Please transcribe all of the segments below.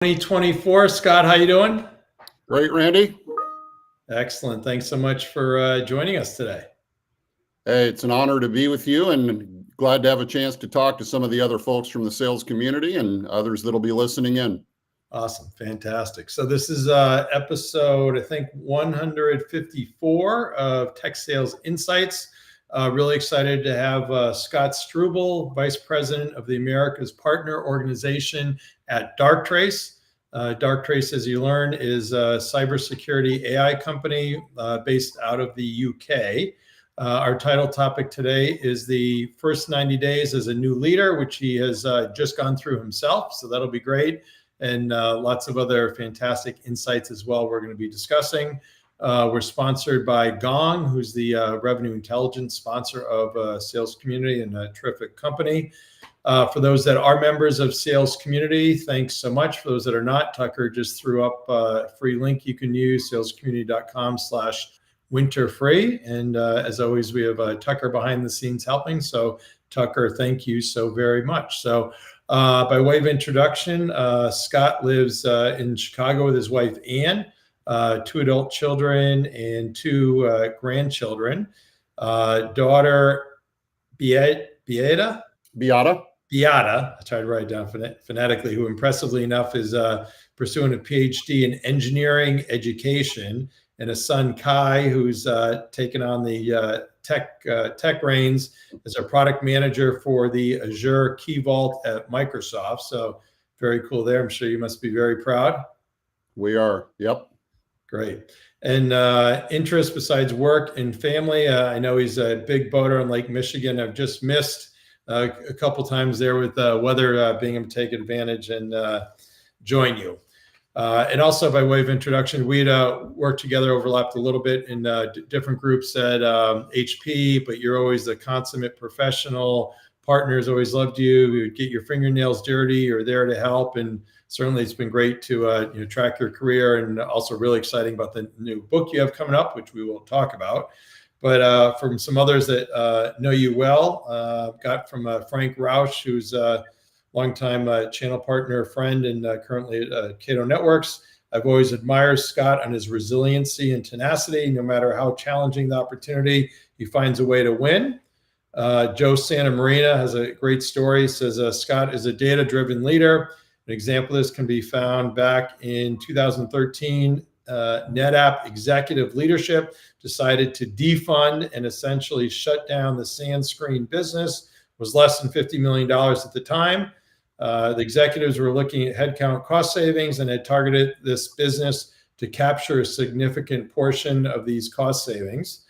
2024. Scott, how you doing? Great, Randy. Excellent. Thanks so much for joining us today. Hey, it's an honor to be with you and glad to have a chance to talk to some of the other folks from the sales community and others that'll be listening in. Awesome. Fantastic. So this is episode, I think, 154 of Tech Sales Insights. Really excited to have Scott Strubel, Vice President of the Americas Partner Organization at Darktrace. Darktrace, as you learn, is a cybersecurity AI company based out of the UK. Our title topic today is the first 90 days as a new leader, which he has just gone through himself. So that'll be great. And lots of other fantastic insights as well we're going to be discussing. We're sponsored by Gong, who's the revenue intelligence sponsor of Sales Community, and a terrific company. For those that are members of Sales Community, thanks so much. For those that are not, Tucker just threw up a free link you can use, salescommunity.com/winterfree. And as always, we have Tucker behind the scenes helping. So Tucker, thank you so very much. So by way of introduction, Scott lives in Chicago with his wife, Ann, 2 adult children and 2 grandchildren. Daughter, Beata, I tried to write it down phonetically, who impressively enough is pursuing a PhD in engineering education, and a son, Kai, who's taken on the tech reins as a product manager for the Azure Key Vault at Microsoft. So very cool there. I'm sure you must be very proud. We are. Yep. Great. And interest besides work and family, I know he's a big boater in Lake Michigan. I've just missed a couple times there with weather being able to take advantage and join you. And also by way of introduction, we'd worked together, overlapped a little bit in different groups at HP, but you're always the consummate professional. Partners always loved you. We would get your fingernails dirty. You're there to help. And certainly it's been great to track your career, and also really exciting about the new book you have coming up, which we will talk about. But from some others that know you well, got from Frank Rausch, who's a longtime channel partner, friend, and currently at Cato Networks. I've always admired Scott on his resiliency and tenacity. No matter how challenging the opportunity, he finds a way to win. Joe Santa Marina has a great story. He says, Scott is a data-driven leader. An example of this can be found back in 2013. NetApp executive leadership decided to defund and essentially shut down the SandScreen business. It was less than $50 million at the time. The executives were looking at headcount cost savings and had targeted this business to capture a significant portion of these cost savings.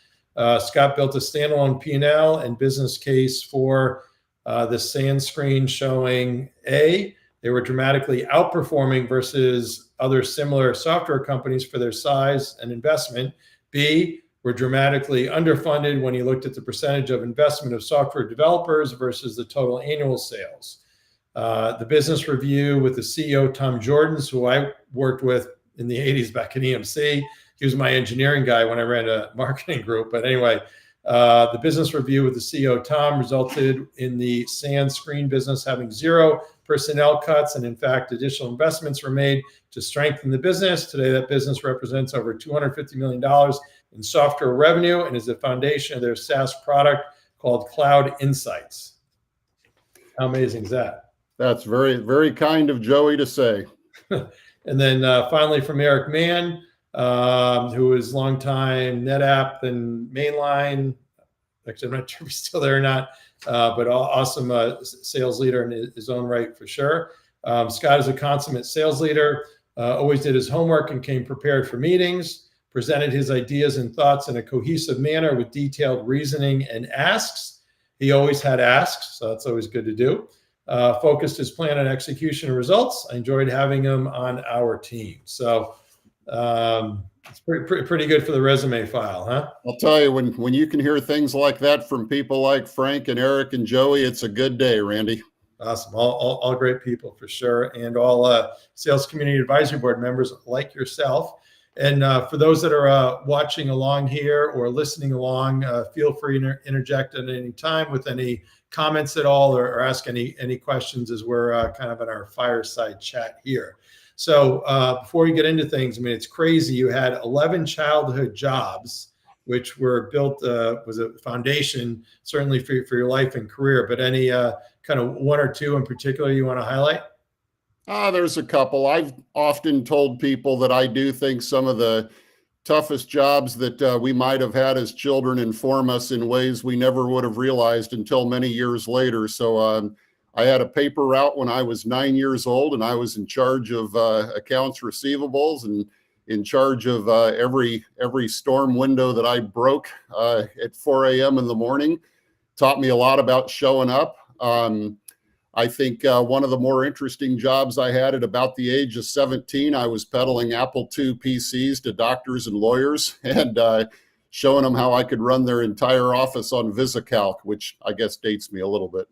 Scott built a standalone P&L and business case for the SandScreen, showing A, they were dramatically outperforming versus other similar software companies for their size and investment. B, were dramatically underfunded when he looked at the percentage of investment of software developers versus the total annual sales. The business review with the CEO, Tom Jordans, who I worked with in the 80s back in EMC. He was my engineering guy when I ran a marketing group. But anyway, the business review with the CEO, Tom, resulted in the SandScreen business having 0 personnel cuts. And in fact, additional investments were made to strengthen the business. Today, that business represents over $250 million in software revenue and is the foundation of their SaaS product called Cloud Insights. How amazing is that? That's very, very kind of Joey to say. And then finally from Eric Mann, who is longtime NetApp and Mainline. Actually, I'm not sure if he's still there or not, but awesome sales leader in his own right for sure. Scott is a consummate sales leader, always did his homework and came prepared for meetings, presented his ideas and thoughts in a cohesive manner with detailed reasoning and asks. He always had asks, so that's always good to do. Focused his plan on execution and results. I enjoyed having him on our team. So it's pretty good for the resume file, huh? I'll tell you, when you can hear things like that from people like Frank and Eric and Joey, it's a good day, Randy. Awesome. All great people for sure. And all Sales Community Advisory Board members like yourself. And for those that are watching along here or listening along, feel free to interject at any time with any comments at all, or ask any questions as we're kind of in our fireside chat here. So before you get into things, I mean, it's crazy. You had 11 childhood jobs, which were built, was a foundation, certainly for your life and career. But any kind of one or two in particular you want to highlight? There's a couple. I've often told people that I do think some of the toughest jobs that we might have had as children inform us in ways we never would have realized until many years later. So I had a paper route when I was 9 years old, and I was in charge of accounts receivables and in charge of every storm window that I broke at 4 a.m. in the morning. Taught me a lot about showing up. I think one of the more interesting jobs I had at about the age of 17, I was peddling Apple II PCs to doctors and lawyers and showing them how I could run their entire office on VisiCalc, which I guess dates me a little bit.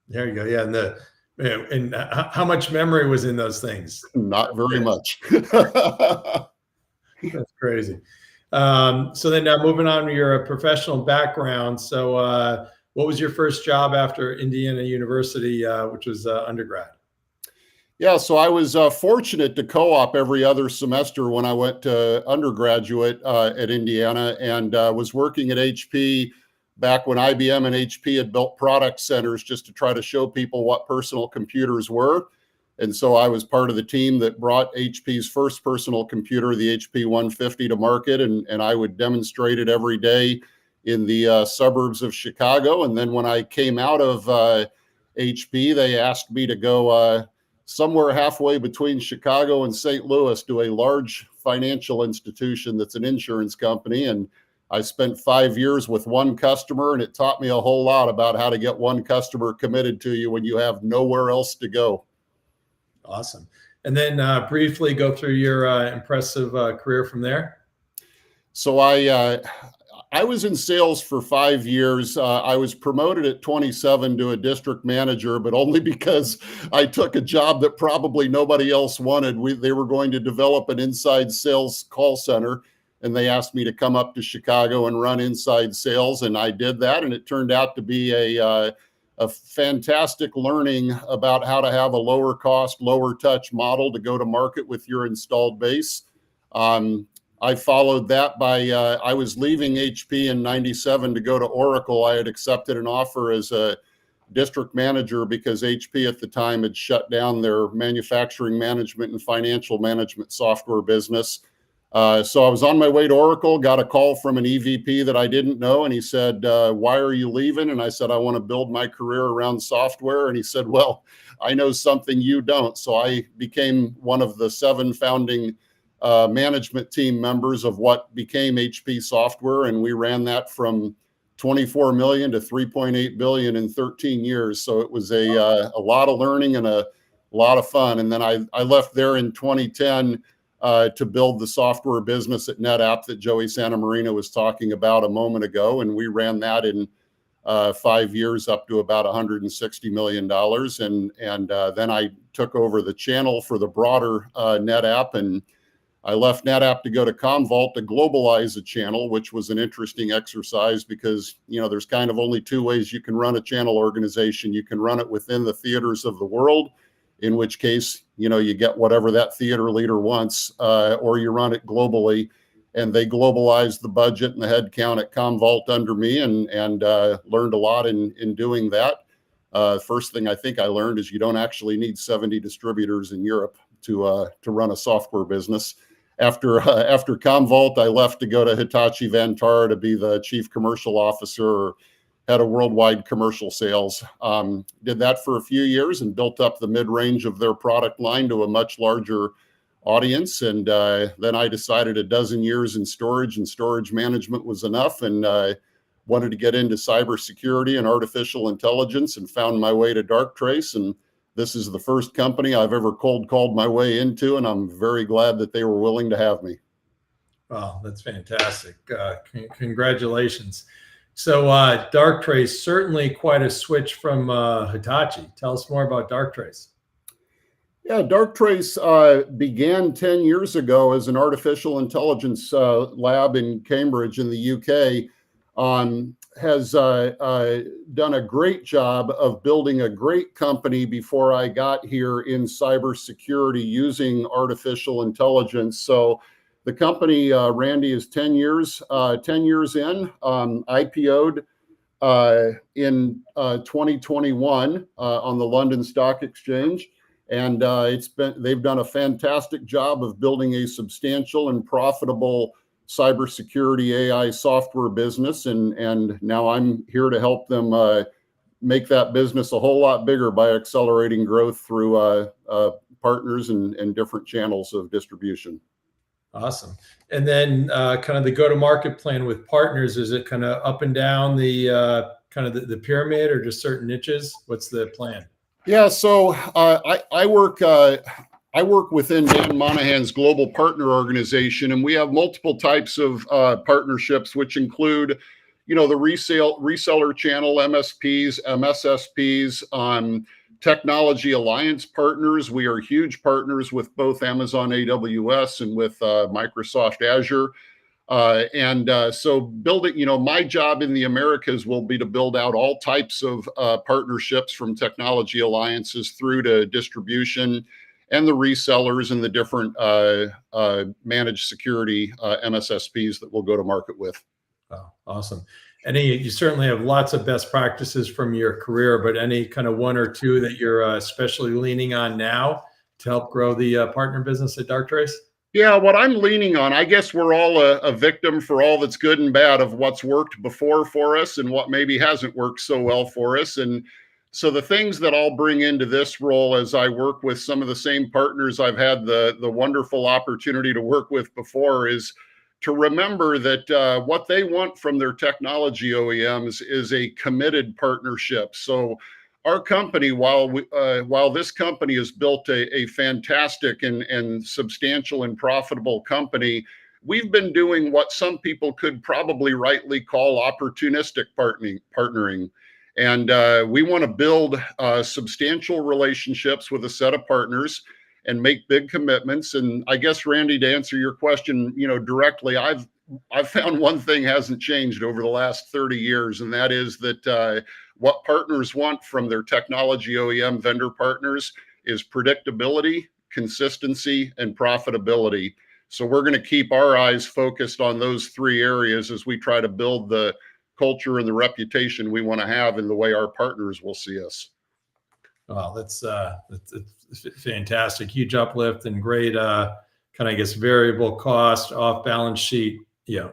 There you go. Yeah, and how much memory was in those things? Not very much. That's crazy. So then now moving on to your professional background. So what was your first job after Indiana University, which was undergrad? Yeah, so I was fortunate to co-op every other semester when I went to undergraduate at Indiana, and was working at HP back when IBM and HP had built product centers just to try to show people what personal computers were. And so I was part of the team that brought HP's first personal computer, the HP 150, to market, and I would demonstrate it every day in the suburbs of Chicago. And then when I came out of HP, they asked me to go somewhere halfway between Chicago and St. Louis to a large financial institution that's an insurance company. And I spent 5 years with one customer, and it taught me a whole lot about how to get one customer committed to you when you have nowhere else to go. Awesome. And then briefly go through your impressive career from there. So I was in sales for 5 years. I was promoted at 27 to a district manager, but only because I took a job that probably nobody else wanted. They were going to develop an inside sales call center, and they asked me to come up to Chicago and run inside sales, and I did that, and it turned out to be a fantastic learning about how to have a lower cost, lower touch model to go to market with your installed base. I followed that by, I was leaving HP in 97 to go to Oracle. I had accepted an offer as a district manager because HP at the time had shut down their manufacturing management and financial management software business. So I was on my way to Oracle, got a call from an EVP that I didn't know. And he said, why are you leaving? And I said, I want to build my career around software. And he said, well, I know something you don't. So I became one of the 7 founding management team members of what became HP Software, and we ran that from 24 million to 3.8 billion in 13 years. So it was a lot of learning and a lot of fun. And then I left there in 2010 to build the software business at NetApp that Joey Santamarina was talking about a moment ago, and we ran that in 5 years up to about $160 million. And then I took over the channel for the broader NetApp, and I left NetApp to go to Commvault to globalize the channel, which was an interesting exercise because, there's kind of only 2 ways you can run a channel organization. You can run it within the theaters of the world, in which case, you get whatever that theater leader wants, or you run it globally. And they globalized the budget and the headcount at Commvault under me, and learned a lot in doing that. First thing I think I learned is you don't actually need 70 distributors in Europe to run a software business. After Commvault, I left to go to Hitachi Vantara to be the chief commercial officer, or head of worldwide commercial sales. Did that for a few years and built up the mid-range of their product line to a much larger audience. And then I decided a dozen years in storage and storage management was enough, and wanted to get into cybersecurity and artificial intelligence, and found my way to Darktrace. And this is the first company I've ever cold called my way into, and I'm very glad that they were willing to have me. Wow, that's fantastic. Congratulations. So Darktrace, certainly quite a switch from Hitachi. Tell us more about Darktrace. Yeah, Darktrace began 10 years ago as an artificial intelligence lab in Cambridge in the UK. has done a great job of building a great company before I got here in cybersecurity using artificial intelligence. So the company, Randy, is 10 years in, IPO'd in 2021 on the London Stock Exchange. And they've done a fantastic job of building a substantial and profitable cybersecurity AI software business. And now I'm here to help them make that business a whole lot bigger by accelerating growth through partners and different channels of distribution. Awesome. And then kind of the go-to-market plan with partners, is it kind of up and down the kind of the pyramid, or just certain niches? What's the plan? Yeah, so I work within Dan Monahan's global partner organization, and we have multiple types of partnerships, which include, the reseller channel, MSPs, MSSPs, technology alliance partners. We are huge partners with both Amazon AWS and with Microsoft Azure. So building, my job in the Americas will be to build out all types of partnerships, from technology alliances through to distribution and the resellers and the different managed security MSSPs that we'll go to market with. Oh, awesome. You certainly have lots of best practices from your career, but any kind of one or two that you're especially leaning on now to help grow the partner business at Darktrace? Yeah, what I'm leaning on, I guess we're all a victim for all that's good and bad of what's worked before for us and what maybe hasn't worked so well for us. And so the things that I'll bring into this role, as I work with some of the same partners I've had the wonderful opportunity to work with before, is to remember that what they want from their technology OEMs is a committed partnership. So our company, while this company has built a fantastic and substantial and profitable company, we've been doing what some people could probably rightly call opportunistic partnering. And we want to build substantial relationships with a set of partners and make big commitments. And I guess, Randy, to answer your question, directly, I've found one thing hasn't changed over the last 30 years, and that is that what partners want from their technology OEM vendor partners is predictability, consistency, and profitability. So we're going to keep our eyes focused on those three areas as we try to build the culture and the reputation we want to have in the way our partners will see us. Well, that's fantastic. Huge uplift and great kind of, I guess, variable cost off balance sheet,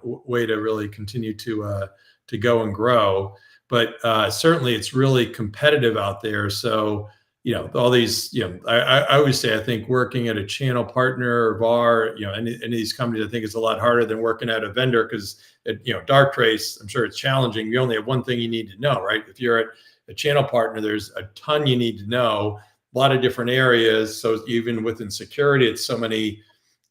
way to really continue to go and grow. But certainly it's really competitive out there. So, all these, I always say, I think working at a channel partner or VAR, any of these companies, I think it's a lot harder than working at a vendor, because Darktrace, I'm sure it's challenging. You only have one thing you need to know, right? If you're at a channel partner, there's a ton you need to know, a lot of different areas. So even within security, it's so many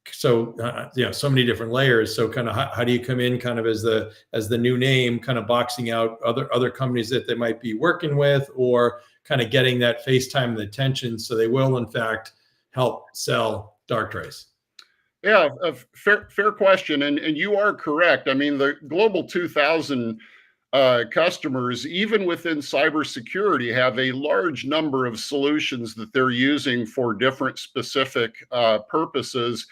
different layers. So kind of how do you come in kind of as the new name, kind of boxing out other companies that they might be working with, or kind of getting that face time and attention so they will in fact help sell Darktrace? Yeah, a fair question. And you are correct. I mean, the Global 2000 customers, even within cybersecurity, have a large number of solutions that they're using for different specific purposes.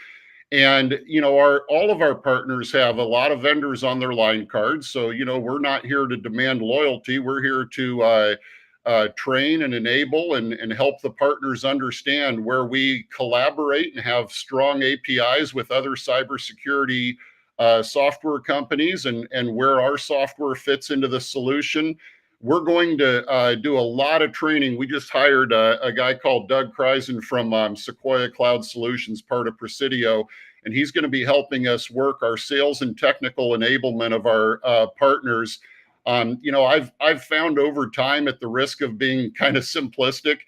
And all of our partners have a lot of vendors on their line cards. So we're not here to demand loyalty. We're here to train and enable and help the partners understand where we collaborate and have strong APIs with other cybersecurity software companies, and where our software fits into the solution. We're going to do a lot of training. We just hired a guy called Doug Kreisen from Sequoia Cloud Solutions, part of Presidio, and he's going to be helping us work our sales and technical enablement of our partners. I've found over time, at the risk of being kind of simplistic,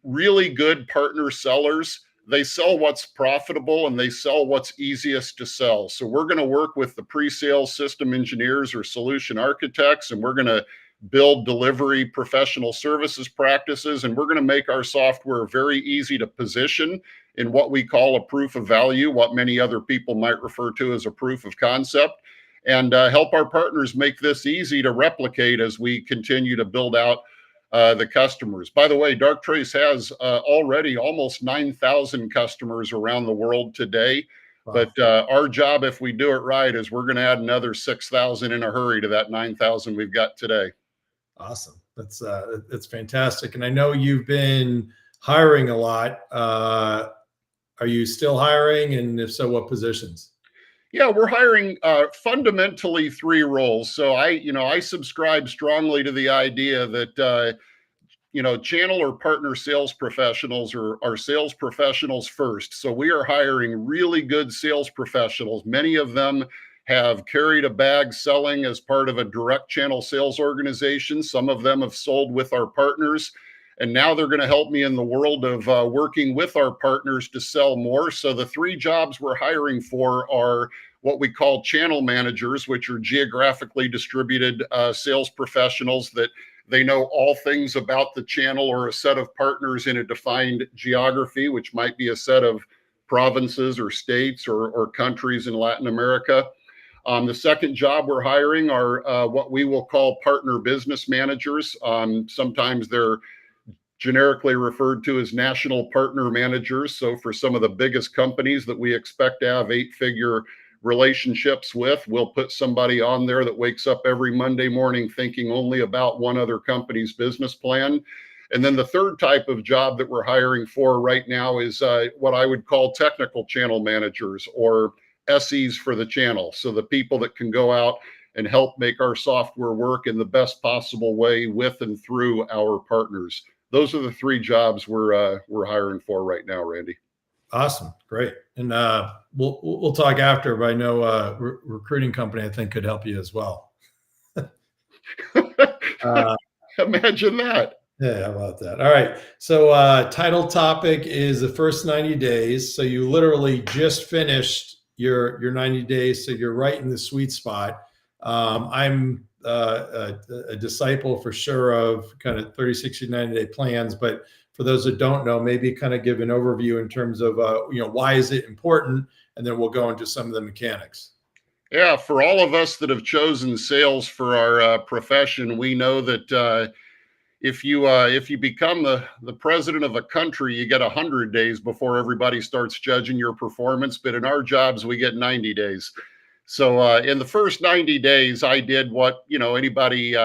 really good partner sellers, they sell what's profitable and they sell what's easiest to sell. So we're going to work with the pre-sales system engineers or solution architects, and we're going to build delivery professional services practices, and we're going to make our software very easy to position in what we call a proof of value, what many other people might refer to as a proof of concept. and help our partners make this easy to replicate as we continue to build out the customers. By the way, Darktrace has already almost 9,000 customers around the world today. Wow. But our job, if we do it right, is we're going to add another 6,000 in a hurry to that 9,000 we've got today. Awesome. That's fantastic. And I know you've been hiring a lot. Are you still hiring? And if so, what positions? Yeah, we're hiring fundamentally 3 roles. So I subscribe strongly to the idea that channel or partner sales professionals are sales professionals first. So we are hiring really good sales professionals. Many of them have carried a bag selling as part of a direct channel sales organization. Some of them have sold with our partners. And now they're going to help me in the world of working with our partners to sell more. So the 3 jobs we're hiring for are what we call channel managers, which are geographically distributed sales professionals that they know all things about the channel or a set of partners in a defined geography, which might be a set of provinces or states or countries in Latin America. The second job we're hiring are what we will call partner business managers. Sometimes they're generically referred to as national partner managers. So for some of the biggest companies that we expect to have 8-figure relationships with, we'll put somebody on there that wakes up every Monday morning thinking only about one other company's business plan. And then the third type of job that we're hiring for right now is what I would call technical channel managers, or SEs for the channel. So the people that can go out and help make our software work in the best possible way with and through our partners. Those are the 3 jobs we're hiring for right now, Randy. Awesome. Great. And we'll talk after, but I know recruiting company I think could help you as well. Imagine that. Yeah, how about that? All right. So title topic is the first 90 days. So you literally just finished your 90 days. So you're right in the sweet spot. I'm a disciple for sure of kind of 30, 60, 90-day plans. But for those that don't know, maybe kind of give an overview in terms of, why is it important? And then we'll go into some of the mechanics. Yeah, for all of us that have chosen sales for our profession, we know that if you become the president of a country, you get 100 days before everybody starts judging your performance. But in our jobs, we get 90 days. So in the first 90 days, I did what anybody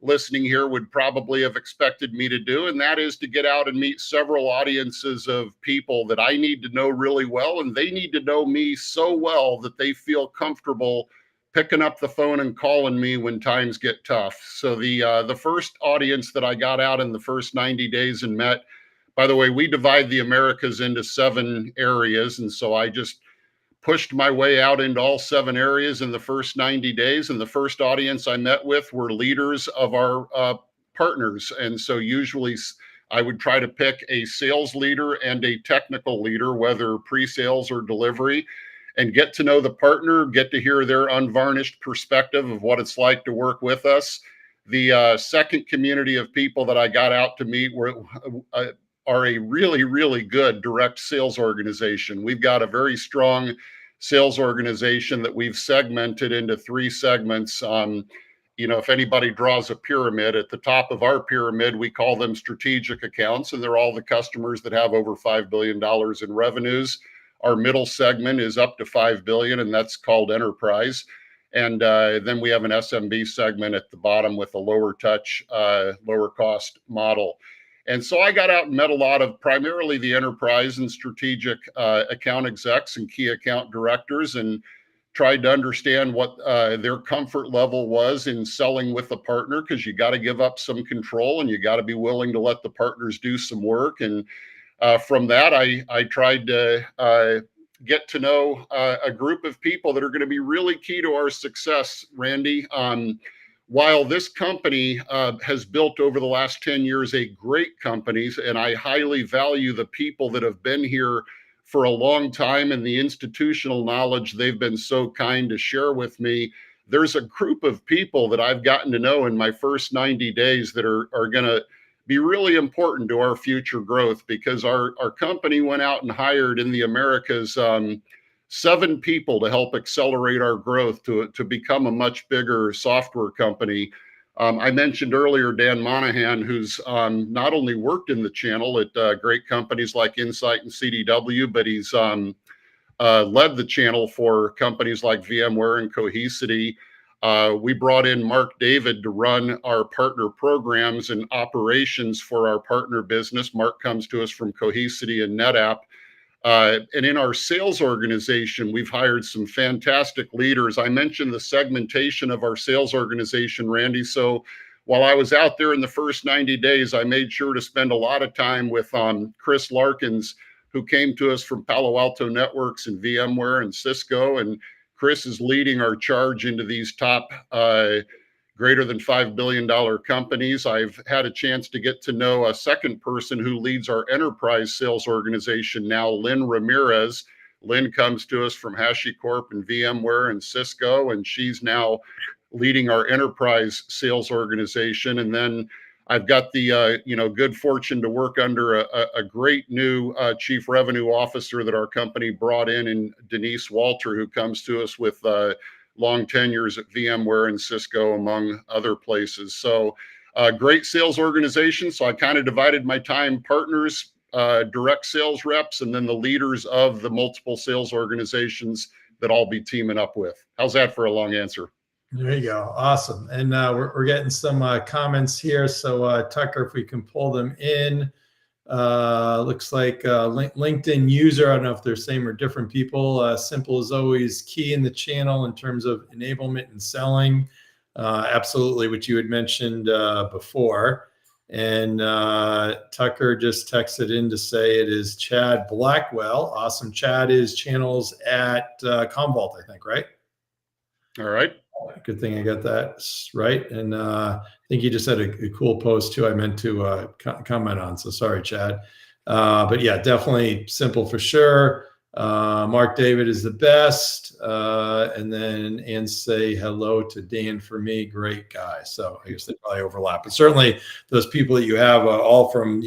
listening here would probably have expected me to do, and that is to get out and meet several audiences of people that I need to know really well, and they need to know me so well that they feel comfortable picking up the phone and calling me when times get tough. So the first audience that I got out in the first 90 days and met, by the way, we divide the Americas into 7 areas, and so I just pushed my way out into all 7 areas in the first 90 days. And the first audience I met with were leaders of our partners. And so usually I would try to pick a sales leader and a technical leader, whether pre-sales or delivery, and get to know the partner, get to hear their unvarnished perspective of what it's like to work with us. The second community of people that I got out to meet are a really, really good direct sales organization. We've got a very strong sales organization that we've segmented into 3 segments. If anybody draws a pyramid, at the top of our pyramid, we call them strategic accounts, and they're all the customers that have over $5 billion in revenues. Our middle segment is up to 5 billion, and that's called enterprise. And then we have an SMB segment at the bottom with a lower touch, lower cost model. And so I got out and met a lot of primarily the enterprise and strategic account execs and key account directors, and tried to understand what their comfort level was in selling with a partner, because you got to give up some control and you got to be willing to let the partners do some work. And from that, I tried to get to know a group of people that are going to be really key to our success, Randy. While this company has built over the last 10 years a great company, and I highly value the people that have been here for a long time and the institutional knowledge they've been so kind to share with me, there's a group of people that I've gotten to know in my first 90 days that are going to be really important to our future growth, because our company went out and hired in the Americas 7 people to help accelerate our growth to become a much bigger software company. I mentioned earlier Dan Monahan, who's not only worked in the channel at great companies like Insight and CDW, but he's led the channel for companies like VMware and Cohesity. We brought in Mark David to run our partner programs and operations for our partner business. Mark comes to us from Cohesity and NetApp. And in our sales organization, we've hired some fantastic leaders. I mentioned the segmentation of our sales organization, Randy. So while I was out there in the first 90 days, I made sure to spend a lot of time with Chris Larkins, who came to us from Palo Alto Networks and VMware and Cisco. And Chris is leading our charge into these top greater than $5 billion companies. I've had a chance to get to know a second person who leads our enterprise sales organization now, Lynn Ramirez. Lynn comes to us from HashiCorp and VMware and Cisco, and she's now leading our enterprise sales organization. And then I've got the good fortune to work under a great new chief revenue officer that our company brought in Denise Walter, who comes to us with long tenures at VMware and Cisco, among other places. So great sales organization. So I kind of divided my time: partners, direct sales reps, and then the leaders of the multiple sales organizations that I'll be teaming up with. How's that for a long answer? There you go. Awesome. And we're getting some comments here. So Tucker, if we can pull them in. Looks like LinkedIn user, I don't know if they're same or different people. Simple is always key in the channel in terms of enablement and selling. Absolutely what you had mentioned before. And Tucker just texted in to say it is Chad Blackwell. Awesome. Chad is channels at Commvault, I think, right? All right. Good thing I got that right. And I think you just had a cool post too I meant to comment on. So sorry, Chad. But yeah, definitely Simple for sure. Mark David is the best. And then say hello to Dan for me. Great guy. So I guess they probably overlap. But certainly those people that you have all from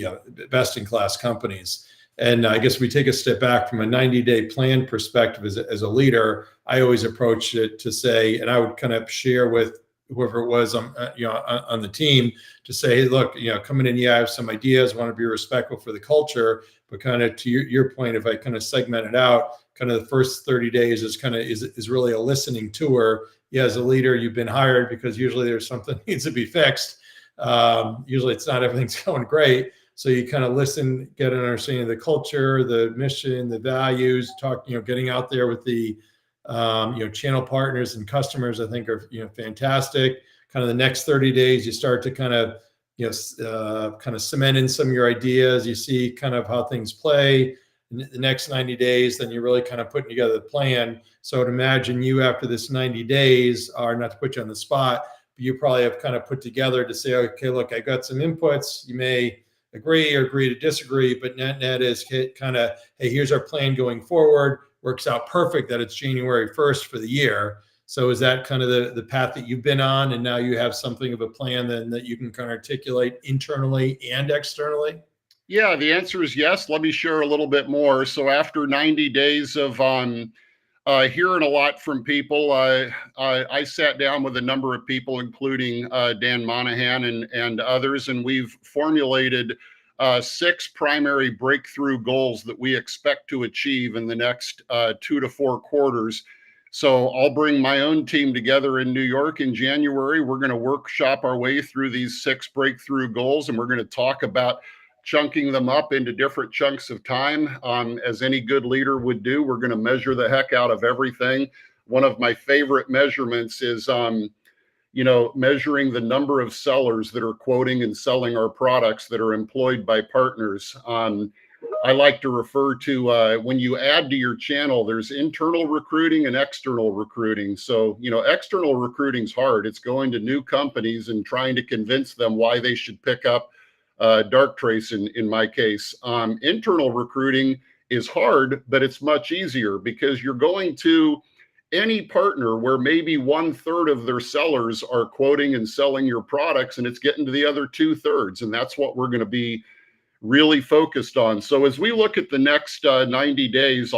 best in class companies. And I guess we take a step back from a 90-day plan perspective as a leader. I always approach it to say, and I would kind of share with whoever it was on the team to say, hey, look, coming in, I have some ideas, want to be respectful for the culture, but kind of to your point, if I kind of segment it out, kind of the first 30 days is really a listening tour. Yeah, as a leader, you've been hired because usually there's something that needs to be fixed. Usually it's not everything's going great. So you kind of listen, get an understanding of the culture, the mission, the values, getting out there with the, channel partners and customers, I think are, fantastic. Kind of the next 30 days, you start to kind of cement in some of your ideas. You see kind of how things play. In the next 90 days, then you're really kind of putting together the plan. So I'd imagine you after this 90 days are, not to put you on the spot, but you probably have kind of put together to say, okay, look, I got some inputs. You may agree or agree to disagree, but net is kind of, hey, here's our plan going forward. Works out perfect that it's January 1st for the year. So is that kind of the path that you've been on, and now you have something of a plan then that you can kind of articulate internally and externally? Yeah, the answer is yes. Let me share a little bit more. So after 90 days of hearing a lot from people, I sat down with a number of people, including Dan Monahan and others, and we've formulated 6 primary breakthrough goals that we expect to achieve in the next 2 to 4 quarters. So I'll bring my own team together in New York in January. We're going to workshop our way through these 6 breakthrough goals, and we're going to talk about chunking them up into different chunks of time. As any good leader would do, we're going to measure the heck out of everything. One of my favorite measurements is, measuring the number of sellers that are quoting and selling our products that are employed by partners. I like to refer to when you add to your channel, there's internal recruiting and external recruiting. So, external recruiting's hard. It's going to new companies and trying to convince them why they should pick up Darktrace in my case. Internal recruiting is hard, but it's much easier because you're going to any partner where maybe 1/3 of their sellers are quoting and selling your products, and it's getting to the other 2/3. And that's what we're going to be really focused on. So as we look at the next 90 days,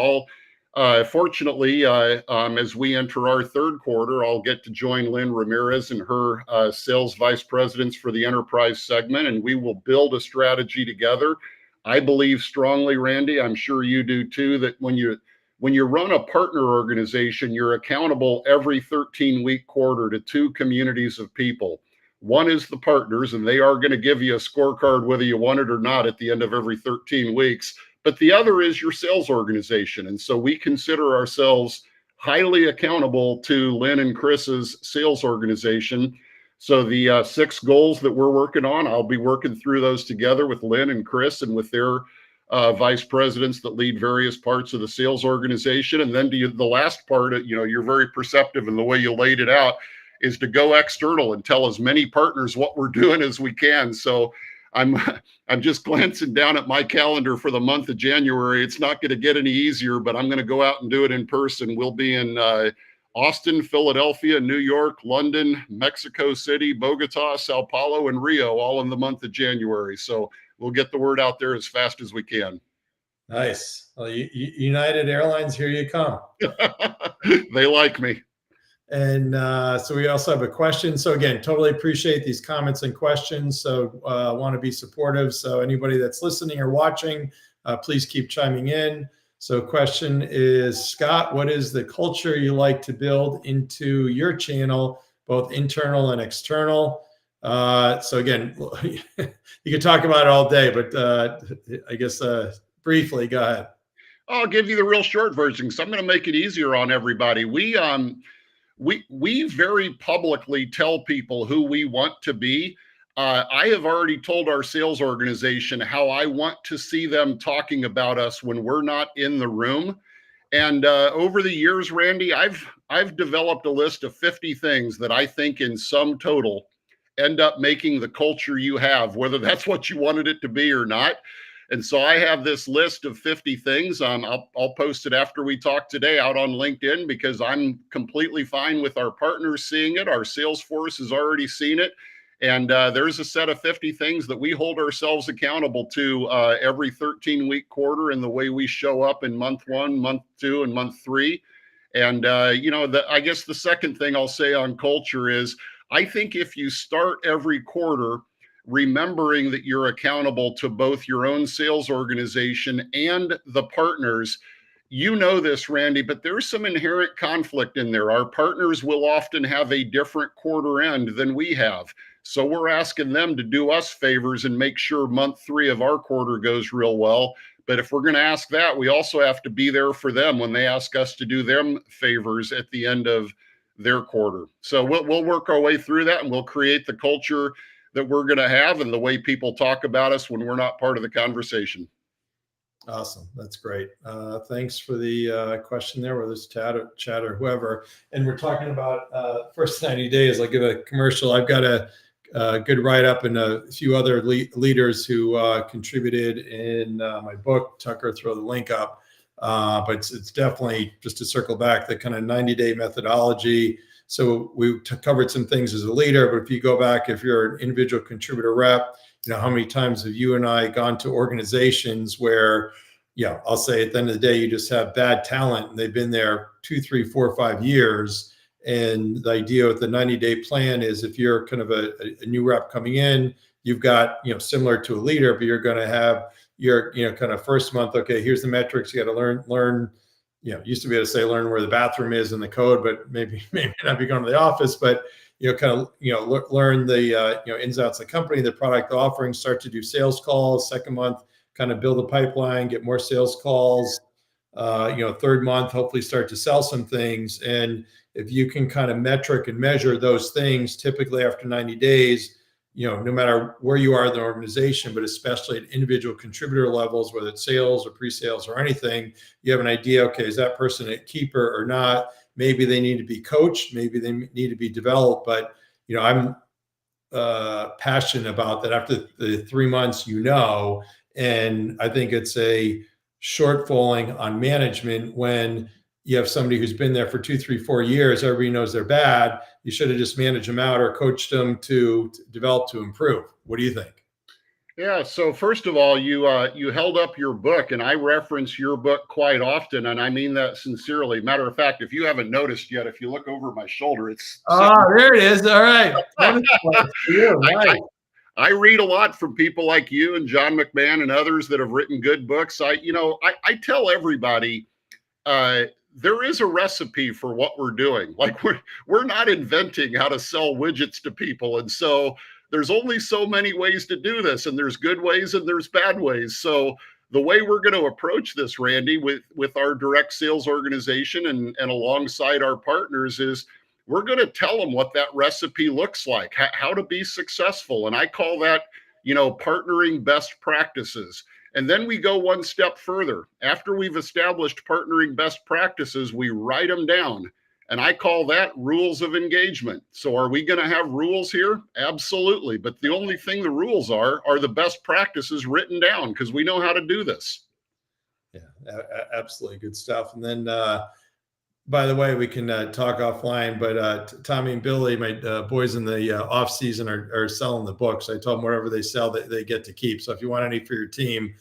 Fortunately, as we enter our third quarter, I'll get to join Lynn Ramirez and her sales vice presidents for the enterprise segment, and we will build a strategy together. I believe strongly, Randy, I'm sure you do too, that when you run a partner organization, you're accountable every 13-week quarter to two communities of people. One is the partners, and they are going to give you a scorecard whether you want it or not at the end of every 13 weeks. But the other is your sales organization. And so we consider ourselves highly accountable to Lynn and Chris's sales organization. So the 6 goals that we're working on, I'll be working through those together with Lynn and Chris and with their vice presidents that lead various parts of the sales organization. And then the last part, you're very perceptive in the way you laid it out, is to go external and tell as many partners what we're doing as we can. So I'm just glancing down at my calendar for the month of January. It's not going to get any easier, but I'm going to go out and do it in person. We'll be in Austin, Philadelphia, New York, London, Mexico City, Bogota, Sao Paulo, and Rio, all in the month of January. So we'll get the word out there as fast as we can. Nice. Well, United Airlines, here you come. They like me. And so we also have a question. So again, totally appreciate these comments and questions. So want to be supportive. So anybody that's listening or watching, please keep chiming in. So question is, Scott, what is the culture you like to build into your channel, both internal and external? So again, you can talk about it all day, but I guess briefly, go ahead. I'll give you the real short version, so I'm going to make it easier on everybody. We very publicly tell people who we want to be. I have already told our sales organization how I want to see them talking about us when we're not in the room. And over the years, Randy, I've developed a list of 50 things that I think in sum total end up making the culture you have, whether that's what you wanted it to be or not. And so I have this list of 50 things. I'll post it after we talk today out on LinkedIn, because I'm completely fine with our partners seeing it. Our sales force has already seen it. And there's a set of 50 things that we hold ourselves accountable to every 13-week quarter in the way we show up in month 1, month 2, and month 3. And, I guess the second thing I'll say on culture is, I think if you start every quarter remembering that you're accountable to both your own sales organization and the partners. You know this, Randy, but there's some inherent conflict in there. Our partners will often have a different quarter end than we have. So we're asking them to do us favors and make sure month 3 of our quarter goes real well. But if we're going to ask that, we also have to be there for them when they ask us to do them favors at the end of their quarter. So we'll work our way through that, and we'll create the culture that we're going to have and the way people talk about us when we're not part of the conversation. Awesome. That's great. Thanks for the question there, whether it's chat or whoever. And we're talking about first 90 days. I'll give a commercial. I've got a good write-up and a few other leaders who contributed in my book. Tucker, throw the link up. But it's definitely, just to circle back, the kind of 90-day methodology. So we covered some things as a leader, but if you go back, if you're an individual contributor rep, how many times have you and I gone to organizations where, I'll say at the end of the day, you just have bad talent and they've been there 2, 3, 4, 5 years. And the idea with the 90-day plan is, if you're kind of a new rep coming in, you've got, similar to a leader, but you're going to have your, kind of first month, okay, here's the metrics. You got to learn, used to be able to say, learn where the bathroom is in the code, but maybe not be going to the office, but, learn the, ins and outs of the company, the product offering, start to do sales calls. Second month, kind of build a pipeline, get more sales calls. Third month, hopefully start to sell some things. And if you can kind of metric and measure those things, typically after 90 days, no matter where you are in the organization, but especially at individual contributor levels, whether it's sales or pre-sales or anything, you have an idea, okay, is that person a keeper or not? Maybe they need to be coached, maybe they need to be developed, but I'm passionate about that after the 3 months, and I think it's a shortfalling on management when you have somebody who's been there for 2, 3, 4 years. Everybody knows they're bad. You should have just managed them out or coached them to develop, to improve. What do you think? Yeah. So first of all, you held up your book, and I reference your book quite often, and I mean that sincerely. Matter of fact, if you haven't noticed yet, if you look over my shoulder, it's Ah, sitting. there it is. All right. Bonus points for you. I, Nice. I read a lot from people like you and John McMahon and others that have written good books. I tell everybody uh, there is a recipe for what we're doing. Like we're not inventing how to sell widgets to people, and so there's only so many ways to do this, and there's good ways and there's bad ways. So the way we're going to approach this, Randy, with our direct sales organization and alongside our partners is we're going to tell them what that recipe looks like, how to be successful, and I call that partnering best practices. And then we go one step further. After we've established partnering best practices, we write them down. And I call that rules of engagement. So are we going to have rules here? Absolutely. But the only thing the rules are the best practices written down because we know how to do this. Yeah, absolutely good stuff. And then, by the way, we can talk offline, but Tommy and Billy, my boys in the off season, are selling the books. I told them whatever they sell, they get to keep. So if you want any for your team,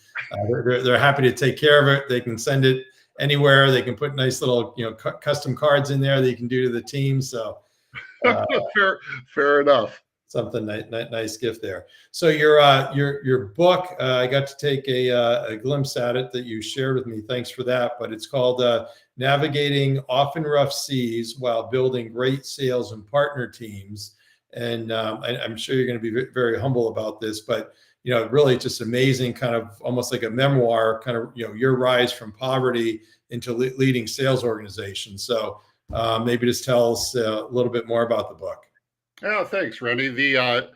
they're happy to take care of it. They can send it anywhere. They can put nice little custom cards in there that you can do to the team. So fair enough. Something nice gift there. So your book, I got to take a glimpse at it that you shared with me. Thanks for that. But it's called Navigating Often Rough Seas While Building Great Sales and Partner Teams. And I'm sure you're going to be very humble about this, but really just amazing, kind of almost like a memoir, kind of your rise from poverty into leading sales organizations. So maybe just tell us a little bit more about the book. Oh, thanks, Randy. The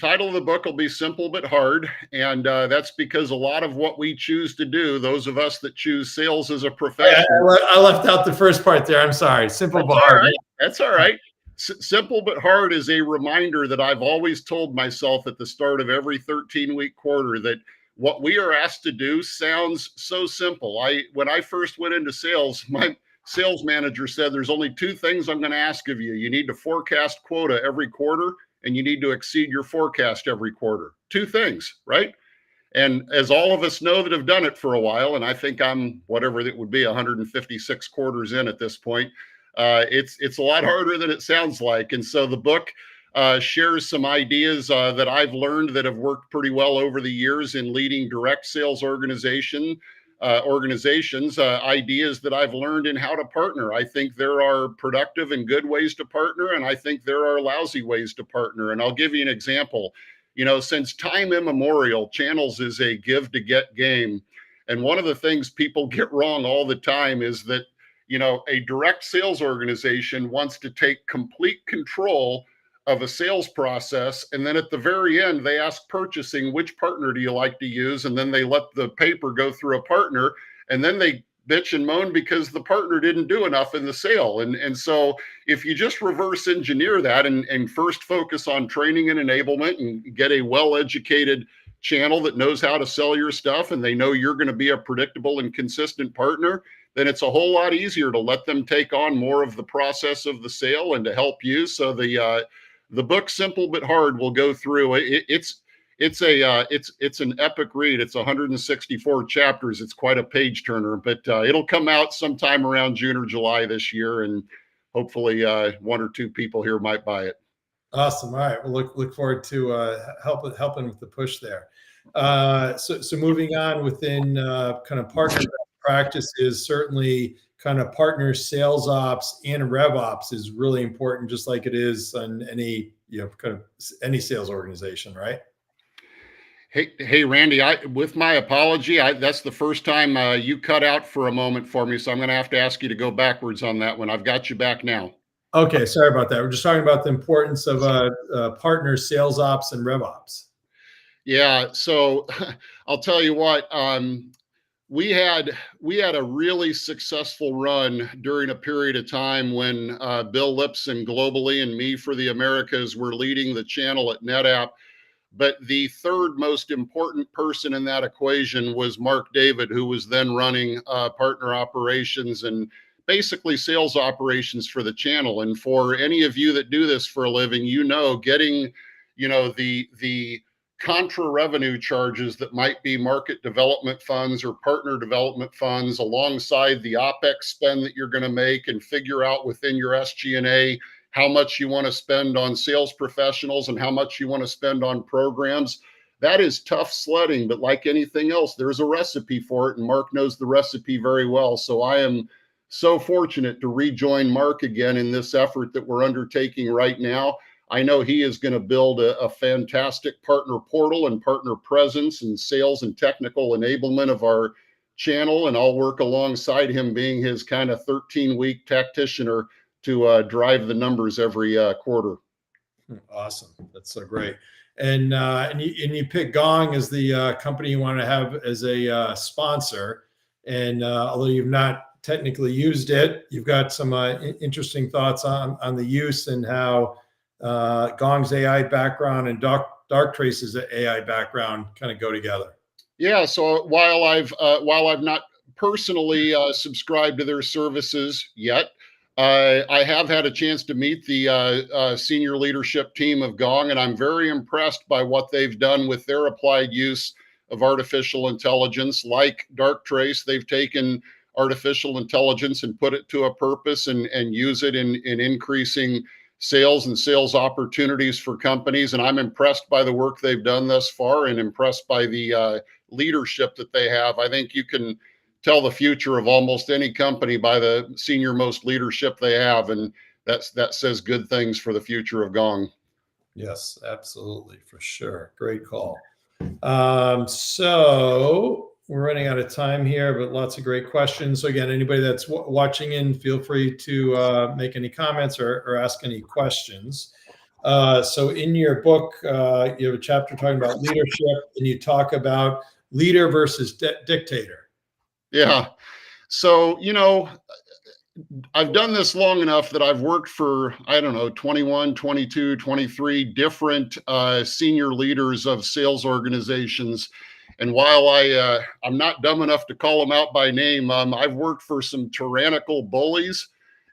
title of the book will be Simple but Hard, and that's because a lot of what we choose to do, those of us that choose sales as a profession. I left out the first part there. I'm sorry. Simple but hard. hard. That's all right. Simple but hard is a reminder that I've always told myself at the start of every 13-week quarter that what we are asked to do sounds so simple. When I first went into sales, my sales manager said, there's only two things I'm going to ask of you. You need to forecast quota every quarter, and you need to exceed your forecast every quarter. Two things, right? And as all of us know that have done it for a while, and I think I'm whatever it would be, 156 quarters in at this point, it's a lot harder than it sounds like. And so the book shares some ideas that I've learned that have worked pretty well over the years in leading direct sales organizations, ideas that I've learned in how to partner. I think there are productive and good ways to partner, and I think there are lousy ways to partner. And I'll give you an example. Since time immemorial, channels is a give to get game. And one of the things people get wrong all the time is that, a direct sales organization wants to take complete control of a sales process. And then at the very end, they ask purchasing, which partner do you like to use? And then they let the paper go through a partner. And then they bitch and moan because the partner didn't do enough in the sale. And so if you just reverse engineer that and first focus on training and enablement and get a well-educated channel that knows how to sell your stuff and they know you're going to be a predictable and consistent partner, then it's a whole lot easier to let them take on more of the process of the sale and to help you. So the book Simple but Hard will go through. It's an epic read. It's 164 chapters. It's quite a page turner, but it'll come out sometime around June or July this year, and hopefully one or two people here might buy it. Awesome. All right. We'll look forward to helping with the push there. So moving on within kind of partner practices, certainly kind of partner sales ops and rev ops is really important, just like it is on any kind of any sales organization, right? Hey, Randy. With my apology, that's the first time you cut out for a moment for me, so I'm going to have to ask you to go backwards on that one. I've got you back now. Okay, sorry about that. We're just talking about the importance of partner sales ops and rev ops. Yeah. So I'll tell you what. We had a really successful run during a period of time when Bill Lipson globally and me for the Americas were leading the channel at NetApp. But the third most important person in that equation was Mark David, who was then running partner operations and basically sales operations for the channel. And for any of you that do this for a living, getting, the contra revenue charges that might be market development funds or partner development funds alongside the OPEX spend that you're going to make, and figure out within your SG&A how much you want to spend on sales professionals and how much you want to spend on programs. That is tough sledding, but like anything else, there's a recipe for it, and Mark knows the recipe very well. So I am so fortunate to rejoin Mark again in this effort that we're undertaking right now. I know he is going to build a fantastic partner portal and partner presence and sales and technical enablement of our channel, and I'll work alongside him, being his kind of 13-week tacticianer to drive the numbers every quarter. Awesome. That's so great. And you pick Gong as the company you want to have as a sponsor. And although you've not technically used it, you've got some interesting thoughts on the use and how Gong's AI background and Darktrace's AI background kind of go together. Yeah. So while I've not personally subscribed to their services yet, I have had a chance to meet the senior leadership team of Gong, and I'm very impressed by what they've done with their applied use of artificial intelligence. Like Darktrace, they've taken artificial intelligence and put it to a purpose and use it in increasing sales and sales opportunities for companies. And I'm impressed by the work they've done thus far, and impressed by the leadership that they have. I think you can tell the future of almost any company by the senior most leadership they have, and that says good things for the future of Gong. Yes, absolutely, for sure. Great call. So we're running out of time here, but lots of great questions. So again, anybody that's watching in, feel free to make any comments or ask any questions. So in your book, you have a chapter talking about leadership, and you talk about leader versus dictator. Yeah. So, I've done this long enough that I've worked for, 21, 22, 23 different senior leaders of sales organizations. And while I'm not dumb enough to call them out by name, I've worked for some tyrannical bullies,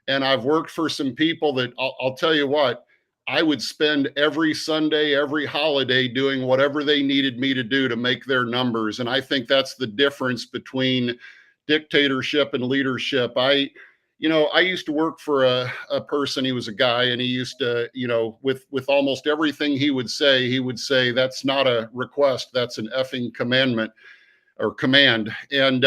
and I've worked for some people that I'll tell you what, I would spend every Sunday, every holiday doing whatever they needed me to do to make their numbers. And I think that's the difference between dictatorship and leadership. I used to work for a person. He was a guy, and he used to, with almost everything he would say, that's not a request, that's an effing commandment or command. And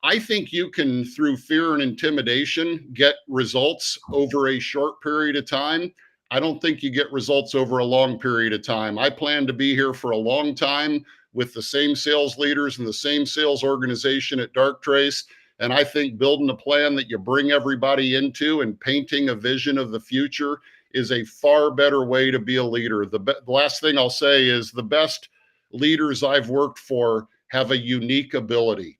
I think you can, through fear and intimidation, get results over a short period of time. I don't think you get results over a long period of time. I plan to be here for a long time with the same sales leaders and the same sales organization at Darktrace. And I think building a plan that you bring everybody into and painting a vision of the future is a far better way to be a leader. The last thing I'll say is the best leaders I've worked for have a unique ability.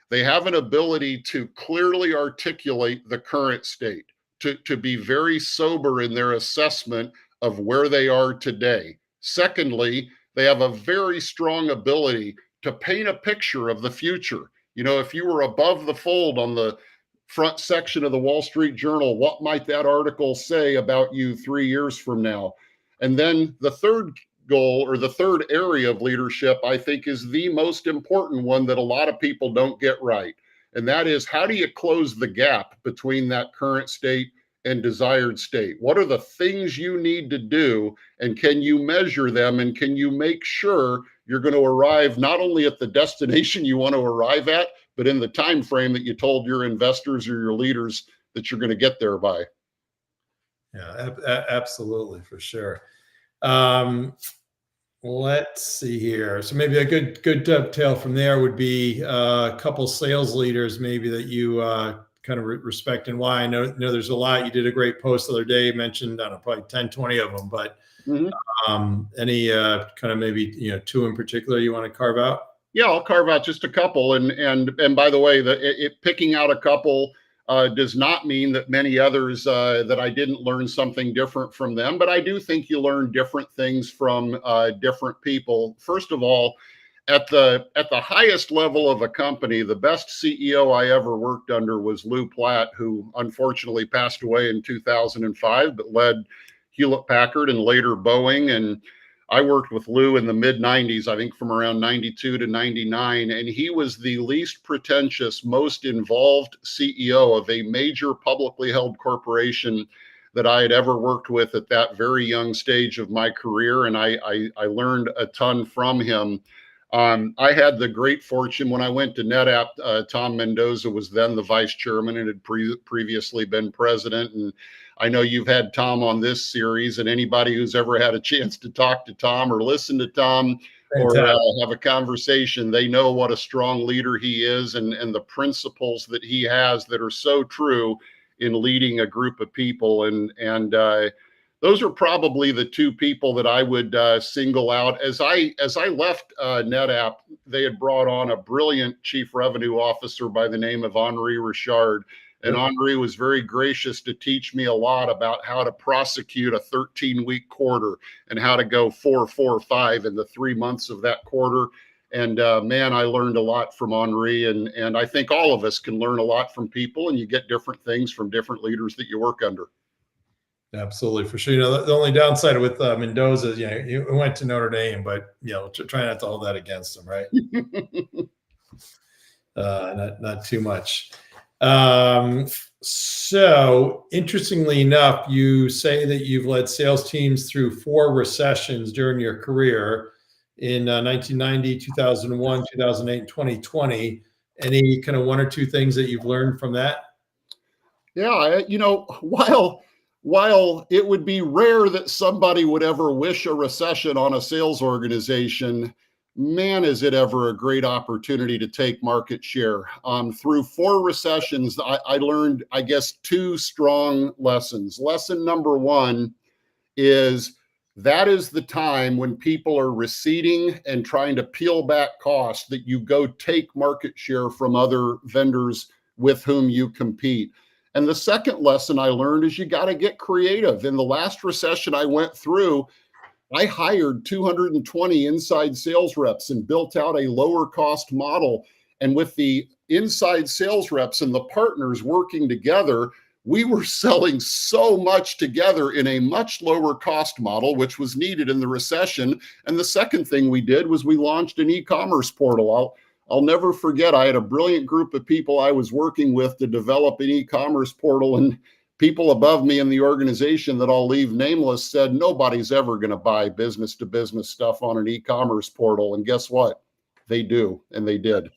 They have an ability to clearly articulate the current state, to be very sober in their assessment of where they are today. Secondly, they have a very strong ability to paint a picture of the future. If you were above the fold on the front section of the Wall Street Journal, what might that article say about you 3 years from now? And then the third goal, or the third area of leadership, I think is the most important one that a lot of people don't get right. And that is, how do you close the gap between that current state and desired state? What are the things you need to do, and can you measure them, and can you make sure you're going to arrive not only at the destination you want to arrive at, but in the time frame that you told your investors or your leaders that you're going to get there by? Yeah, absolutely, for sure. Let's see here. So maybe a good dovetail from there would be a couple sales leaders maybe that you kind of respect, and why. I know there's a lot. You did a great post the other day, you mentioned, I don't know, probably 10, 20 of them, but any kind of maybe, two in particular you want to carve out? Yeah, I'll carve out just a couple. And by the way, picking out a couple does not mean that many others that I didn't learn something different from them, but I do think you learn different things from different people. First of all, at the highest level of a company, the best CEO I ever worked under was Lou Platt, who unfortunately passed away in 2005, but led Hewlett Packard and later Boeing. And I worked with Lou in the mid 90s, I think from around 92 to 99, and he was the least pretentious, most involved CEO of a major publicly held corporation that I had ever worked with at that very young stage of my career. And I learned a ton from him. I had the great fortune when I went to NetApp. Tom Mendoza was then the vice chairman and had previously been president. And I know you've had Tom on this series, and anybody who's ever had a chance to talk to Tom or listen to Tom or have a conversation, they know what a strong leader he is, and the principles that he has that are so true in leading a group of people. And those are probably the two people that I would single out. As I left NetApp, they had brought on a brilliant chief revenue officer by the name of Henri Richard. And Henri was very gracious to teach me a lot about how to prosecute a 13-week quarter and how to go 4, 4, 5 in the 3 months of that quarter. And man, I learned a lot from Henri. And I think all of us can learn a lot from people, and you get different things from different leaders that you work under. Absolutely, for sure. The only downside with Mendoza is, he went to Notre Dame, but try not to hold that against him, right? Not too much. So interestingly enough, you say that you've led sales teams through 4 recessions during your career in 1990, 2001, 2008, and 2020. Any kind of 1 or 2 things that you've learned from that? Yeah, while it would be rare that somebody would ever wish a recession on a sales organization, man, is it ever a great opportunity to take market share. Through 4 recessions, I learned, I guess, 2 strong lessons. Lesson number 1 is that is the time when people are receding and trying to peel back costs that you go take market share from other vendors with whom you compete. And the second lesson I learned is you got to get creative. In the last recession I went through, I hired 220 inside sales reps and built out a lower cost model. And with the inside sales reps and the partners working together, we were selling so much together in a much lower cost model, which was needed in the recession. And the second thing we did was we launched an e-commerce portal. I'll never forget, I had a brilliant group of people I was working with to develop an e-commerce portal, and people above me in the organization that I'll leave nameless said, nobody's ever going to buy business to business stuff on an e-commerce portal. And guess what? They do, and they did.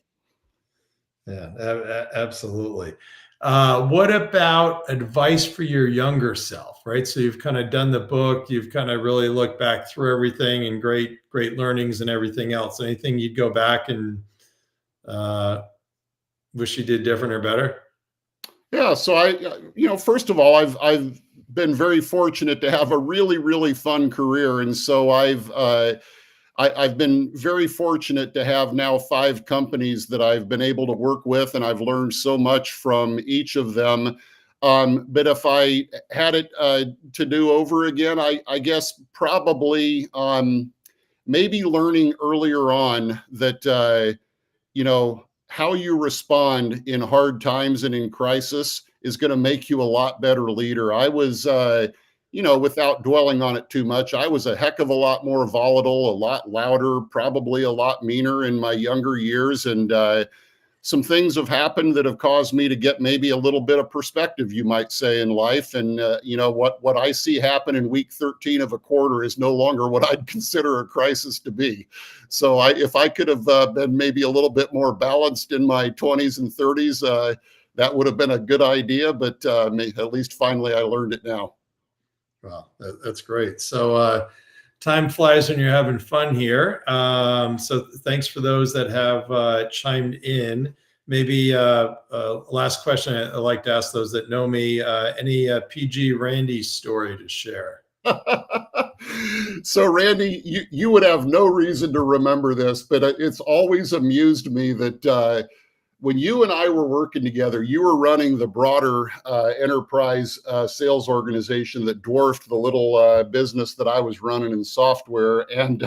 Yeah, absolutely. What about advice for your younger self, right? So you've kind of done the book, you've kind of really looked back through everything and great learnings and everything else. Anything you'd go back and wish you did different or better? Yeah, so first of all, I've been very fortunate to have a really, really fun career, and so I've been very fortunate to have now 5 companies that I've been able to work with, and I've learned so much from each of them. But if I had it to do over again, I guess probably maybe learning earlier on that how you respond in hard times and in crisis is going to make you a lot better leader. I was without dwelling on it too much, I was a heck of a lot more volatile, a lot louder, probably a lot meaner in my younger years. And some things have happened that have caused me to get maybe a little bit of perspective, you might say, in life. And what I see happen in week 13 of a quarter is no longer what I'd consider a crisis to be. So if I could have been maybe a little bit more balanced in my 20s and 30s, that would have been a good idea. But at least finally I learned it now. Well, that's great. So time flies when you're having fun here. So thanks for those that have chimed in. Maybe last question I like to ask those that know me, any PG Randy story to share? So Randy, you would have no reason to remember this, but it's always amused me that when you and I were working together, you were running the broader enterprise sales organization that dwarfed the little business that I was running in software. And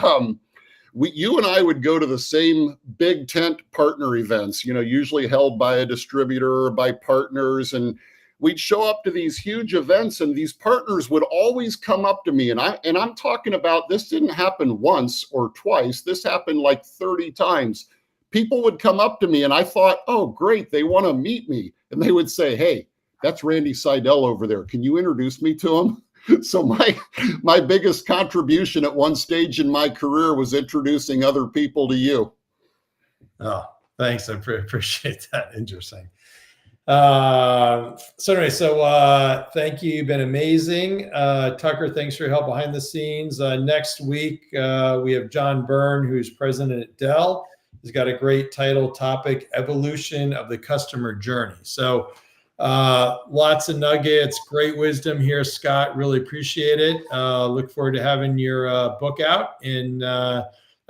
you and I would go to the same big tent partner events, usually held by a distributor or by partners. And we'd show up to these huge events, and these partners would always come up to me. And I'm talking about, this didn't happen once or twice. This happened like 30 times. People would come up to me, and I thought, oh, great, they want to meet me. And they would say, hey, that's Randy Seidel over there. Can you introduce me to him? So my biggest contribution at one stage in my career was introducing other people to you. Oh, thanks. I appreciate that. Interesting. So anyway, thank you. You've been amazing. Tucker, thanks for your help behind the scenes. Next week, we have John Byrne, who's president at Dell. He's got a great title topic, Evolution of the Customer Journey. So lots of nuggets, great wisdom here, Scott. Really appreciate it. Look forward to having your book out, and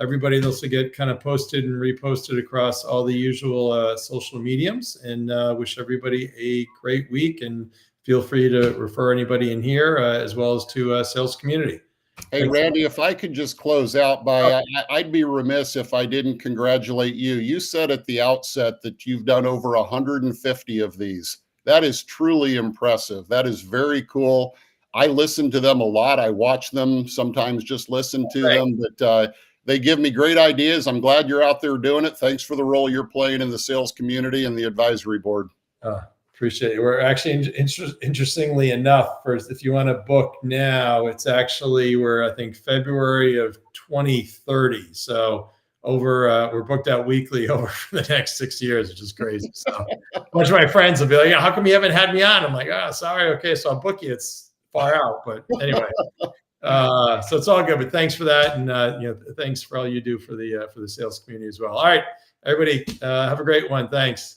everybody else will get kind of posted and reposted across all the usual social mediums. And wish everybody a great week, and feel free to refer anybody in here as well as to sales community. Hey, Thanks. Randy, if I could just close out by, I'd be remiss if I didn't congratulate you. You said at the outset that you've done over 150 of these. That is truly impressive. That is very cool. I listen to them a lot. I watch them, sometimes just listen to them, but they give me great ideas. I'm glad you're out there doing it. Thanks for the role you're playing in the sales community and the advisory board. Appreciate it. We're actually, interestingly enough, if you want to book now, it's actually, I think February of 2030. So we're booked out weekly over for the next 6 years, which is crazy. So a bunch of my friends will be like, how come you haven't had me on? I'm like, sorry. Okay, so I'll book you. It's far out, but anyway. So it's all good, but thanks for that. And, thanks for all you do for the sales community as well. All right, everybody, have a great one. Thanks.